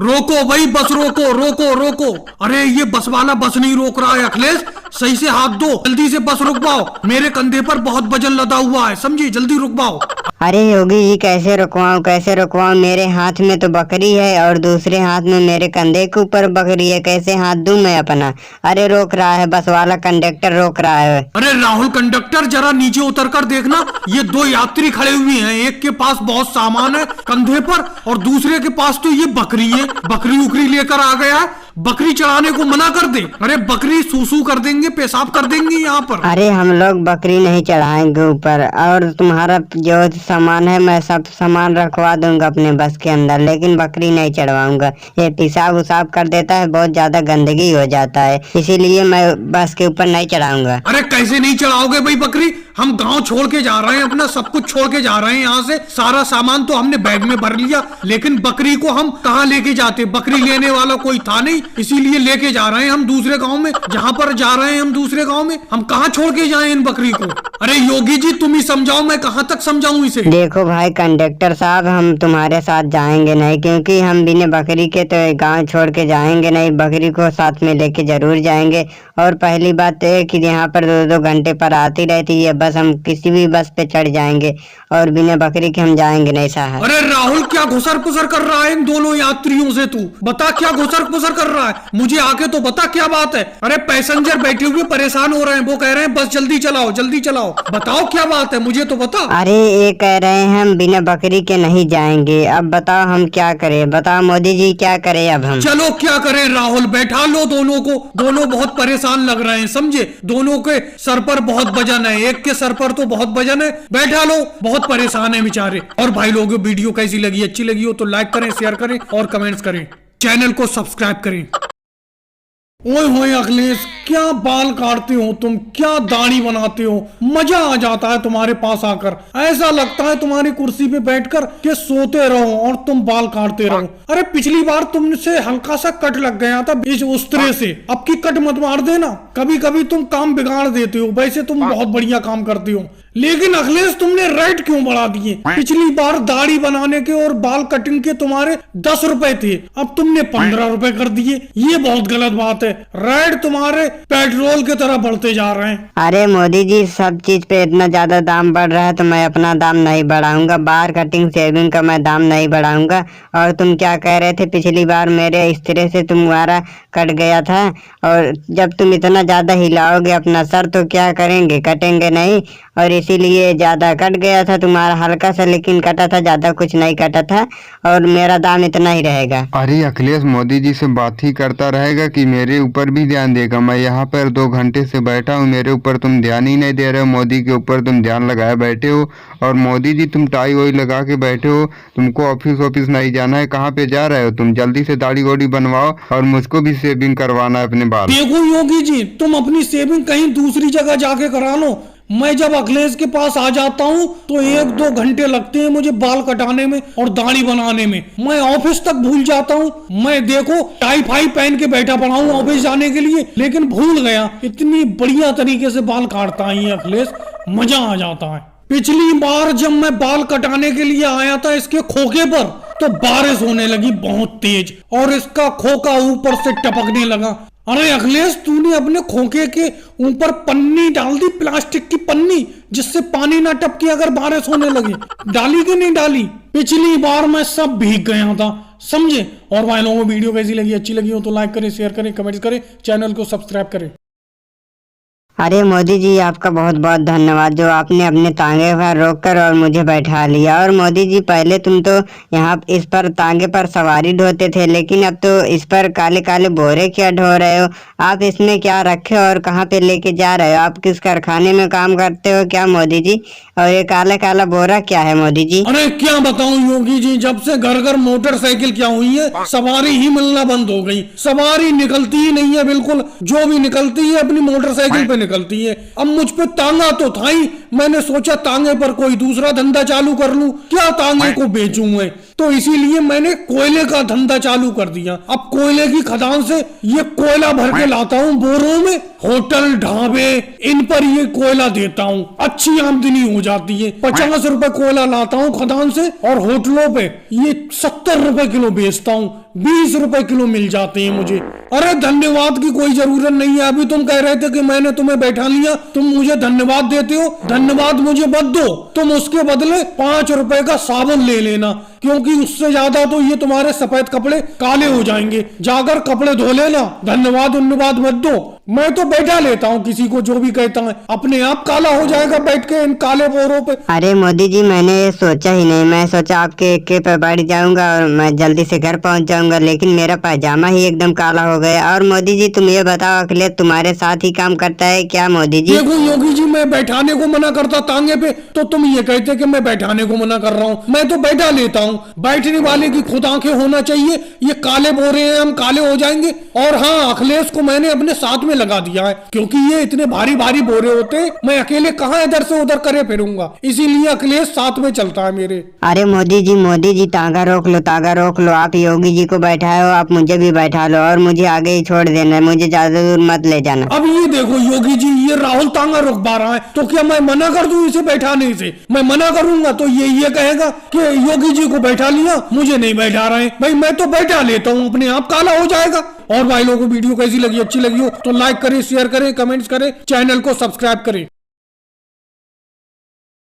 रोको भाई, बस रोको रोको रोको। अरे ये बस वाला बस नहीं रोक रहा है अखिलेश, सही से हाथ दो, जल्दी से बस रुकवाओ। मेरे कंधे पर बहुत वजन लदा हुआ है, समझे, जल्दी रुकवाओ। अरे योगी जी कैसे रुकवाऊं कैसे रुकवाऊं, मेरे हाथ में तो बकरी है और दूसरे हाथ में मेरे कंधे के ऊपर बकरी है, कैसे हाथ दूं मैं अपना। अरे रोक रहा है, बस वाला कंडक्टर रोक रहा है। अरे राहुल कंडक्टर, जरा नीचे उतर कर देखना, ये दो यात्री खड़े हुए हैं, एक के पास बहुत सामान है कंधे पर और दूसरे के पास तो ये बकरी है। बकरी उकरी लेकर आ गया है, बकरी चढ़ाने को मना कर दे। अरे बकरी सूसू कर देंगे, पेशाब कर देंगे यहाँ पर। अरे हम लोग बकरी नहीं चढ़ाएंगे ऊपर, और तुम्हारा जो सामान है मैं सब सामान रखवा दूंगा अपने बस के अंदर, लेकिन बकरी नहीं चढ़वाऊंगा। ये पेशाब उसाब कर देता है, बहुत ज्यादा गंदगी हो जाता है, इसीलिए मैं बस के ऊपर नहीं चढ़ाऊंगा। अरे कैसे नहीं चढ़ाओगे भाई बकरी, हम गांव छोड़ के जा रहे हैं, अपना सब कुछ छोड़ के जा रहे हैं यहाँ से। सारा सामान तो हमने बैग में भर लिया, लेकिन बकरी को हम कहाँ लेके जाते, बकरी लेने वाला कोई था नहीं, इसीलिए लेके जा रहे हैं हम दूसरे गांव में। जहाँ पर जा रहे हैं हम दूसरे गांव में, हम कहाँ छोड़ के जाएं इन बकरी को। अरे योगी जी तुम ही समझाओ, मैं कहाँ तक समझाऊं इसे। देखो भाई कंडक्टर साहब, हम तुम्हारे साथ जाएंगे नहीं, क्योंकि हम बिना बकरी के तो गांव छोड़ के जाएंगे नहीं, बकरी को साथ में लेके जरूर जाएंगे। और पहली बात तो है कि यहाँ पर 2-2 घंटे पर आती रहती है बस, हम किसी भी बस पे चढ़ जाएंगे और बिना बकरी के हम जाएंगे नहीं साहब। अरे राहुल क्या घुसर पुसर कर रहा है इन दोनों यात्रियों से, तू बता क्या घुसर पुसर कर रहा है, मुझे आके तो बता क्या बात है। अरे पैसेंजर बैठे हुए परेशान हो रहे हैं, वो कह रहे हैं बस जल्दी चलाओ जल्दी चलाओ, बताओ क्या बात है, मुझे तो बता। अरे ये कह रहे हैं हम बिना बकरी के नहीं जाएंगे, अब बताओ हम क्या करें, बताओ मोदी जी क्या करें अब हम। चलो क्या करें राहुल, बैठा लो दोनों को, दोनों बहुत परेशान लग रहे हैं, समझे, दोनों के सर पर बहुत वजन है, एक के सर पर तो बहुत वजन है, बैठा लो, बहुत परेशान है बेचारे। और भाई लोगों वीडियो कैसी लगी, अच्छी लगी हो तो लाइक करें, शेयर करें और कमेंट्स करें, चैनल को सब्सक्राइब करें। ओए होए अखिलेश, क्या बाल काटते हो तुम, क्या दाढ़ी बनाते हो, मजा आ जाता है तुम्हारे पास आकर, ऐसा लगता है तुम्हारी कुर्सी पे बैठकर के सोते रहो और तुम बाल काटते रहो। अरे पिछली बार तुमसे हल्का सा कट लग गया था इस उस्तरे से, अब की कट मत मार देना, कभी कभी तुम काम बिगाड़ देते हो, वैसे तुम बहुत बढ़िया काम करते हो, लेकिन अखिलेश तुमने रेट क्यों बढ़ा दिए। पिछली बार दाढ़ी बनाने के और बाल कटिंग के तुम्हारे 10 रुपए थे, अब तुमने 15 रुपए कर दिए, ये बहुत गलत बात है, रेट तुम्हारे पेट्रोल की तरह बढ़ते जा रहे हैं। अरे मोदी जी सब चीज पे इतना ज्यादा दाम बढ़ रहा है तो मैं अपना दाम नहीं बढ़ाऊंगा, बाल कटिंग शेविंग का मैं दाम नहीं बढ़ाऊंगा। और तुम क्या कह रहे थे, पिछली बार मेरे इस तरह से तुम्हारा कट गया था, और जब तुम इतना ज्यादा हिलाओगे अपना सर तो क्या करेंगे, कटेंगे नहीं, और इसीलिए ज्यादा कट गया था तुम्हारा, हल्का सा लेकिन कटा था, ज्यादा कुछ नहीं कटा था, और मेरा दाम इतना ही रहेगा। अरे अखिलेश मोदी जी से बात ही करता रहेगा कि मेरे ऊपर भी ध्यान देगा, मैं यहाँ पर 2 घंटे से बैठा हूँ, मेरे ऊपर तुम ध्यान ही नहीं दे रहे हो, मोदी के ऊपर तुम ध्यान लगाए बैठे हो। और मोदी जी तुम टाई वाई लगा के बैठे हो, तुमको ऑफिस नहीं जाना है, कहाँ पे जा रहे हो तुम, जल्दी से दाढ़ी वाड़ी बनवाओ और मुझको भी शेविंग करवाना है अपने बाल। देखो योगी जी, तुम अपनी शेविंग कहीं दूसरी जगह जाके करा लो, मैं जब अखिलेश के पास आ जाता हूँ तो 1-2 घंटे लगते हैं मुझे बाल कटाने में और दाढ़ी बनाने में, मैं ऑफिस तक भूल जाता हूँ। मैं देखो टाई फाई पहन के बैठा पड़ा हूँ ऑफिस जाने के लिए, लेकिन भूल गया, इतनी बढ़िया तरीके से बाल काटता है अखिलेश, मजा आ जाता है। पिछली बार जब मैं बाल कटाने के लिए आया था इसके खोखे पर, तो बारिश होने लगी बहुत तेज और इसका खोखा ऊपर से टपकने लगा। अरे अखिलेश तूने अपने खोखे के ऊपर पन्नी डाल दी, प्लास्टिक की पन्नी, जिससे पानी ना टपके अगर बारिश होने लगे, डाली कि नहीं डाली। पिछली बार मैं सब भीग गया था, समझे। और भाई लोगों वीडियो कैसी लगी, अच्छी लगी हो तो लाइक करें, शेयर करें, कमेंट करें, चैनल को सब्सक्राइब करें। अरे मोदी जी आपका बहुत बहुत धन्यवाद, जो आपने अपने तांगे पर रोककर और मुझे बैठा लिया। और मोदी जी पहले तुम तो यहाँ इस पर तांगे पर सवारी ढोते थे, लेकिन अब तो इस पर काले काले बोरे क्या ढो रहे हो आप, इसमें क्या रखे और कहाँ पे लेके जा रहे हो, आप किस कारखाने में काम करते हो क्या मोदी जी, और ये काला काला बोरा क्या है मोदी जी। अरे क्या बताऊं योगी जी, जब से घर घर मोटरसाइकिल क्या हुई है, सवारी ही मिलना बंद हो गई, सवारी निकलती ही नहीं है बिल्कुल, जो भी निकलती है अपनी मोटरसाइकिल पे निकलती है। अब मुझ पे तांगा तो था ही, मैंने सोचा तांगे पर कोई दूसरा धंधा चालू कर लूं, क्या तांगे को बेचूं मैं, तो तो इसीलिए मैंने कोयले का धंधा चालू कर दिया। अब कोयले की खदान से ये कोयला भर के लाता हूँ बोरों में, होटल ढाबे इन पर ये कोयला देता हूँ, अच्छी आमदनी हो जाती है। 50 रुपए कोयला लाता हूँ खदान से और होटलों पे ये 70 रुपए किलो बेचता हूँ, 20 रुपए किलो मिल जाते हैं मुझे। अरे धन्यवाद की कोई जरूरत नहीं है। अभी तुम कह रहे थे कि मैंने तुम्हें बैठा लिया, तुम मुझे धन्यवाद देते हो, धन्यवाद मुझे मत दो, तुम उसके बदले 5 रुपए का साबुन ले लेना, क्योंकि उससे ज्यादा तो ये तुम्हारे सफेद कपड़े काले हो जाएंगे। जाकर कपड़े धो लेना, धन्यवाद उन्नवाद मत दो। मैं तो बैठा लेता हूँ किसी को जो भी कहता है, अपने आप काला हो जाएगा बैठ के इन काले बोरों पे। अरे मोदी जी, मैंने ये सोचा ही नहीं। मैं सोचा आपके इक्के पे बैठ जाऊंगा और मैं जल्दी से घर पहुंच जाऊंगा, लेकिन मेरा पायजामा ही एकदम काला हो गया। और मोदी जी तुम ये बताओ, अखिलेश तुम्हारे साथ ही काम करता है क्या मोदी जी? देखो योगी जी, मैं बैठाने को मना करता तांगे पे तो तुम ये कहते कि मैं बैठाने को मना कर रहा हूँ। मैं तो बैठा लेता हूँ। बैठने वाले की खुद आंखें होना चाहिए। ये काले बोरे हैं, हम काले हो जाएंगे। और हाँ, अखिलेश को मैंने अपने साथ में लगा दिया है, क्योंकि ये इतने भारी भारी बोरे होते, मैं अकेले कहाँ इधर से उधर करे फिरूंगा, इसीलिए अखिलेश साथ में चलता है मेरे। अरे मोदी जी तांगा रोक लो, तांगा रोक लो। आप योगी जी को बैठाए हो, आप मुझे भी बैठा लो और मुझे आगे ही छोड़ देना, मुझे ज्यादा दूर मत ले जाना। अब ये देखो योगी जी, ये राहुल तांगा रोक पा रहा है, तो क्या मैं मना कर दूं इसे बैठाने से? मैं मना करूंगा तो ये कहेगा कि योगी जी को बैठा लिया, मुझे नहीं बैठा रहे। भाई मैं तो बैठा लेता हूँ, अपने आप काला हो जाएगा। और भाई लोगों को वीडियो कैसी लगी, अच्छी लगी हो तो लाइक करें, शेयर करें, कमेंट्स करें, चैनल को सब्सक्राइब करें।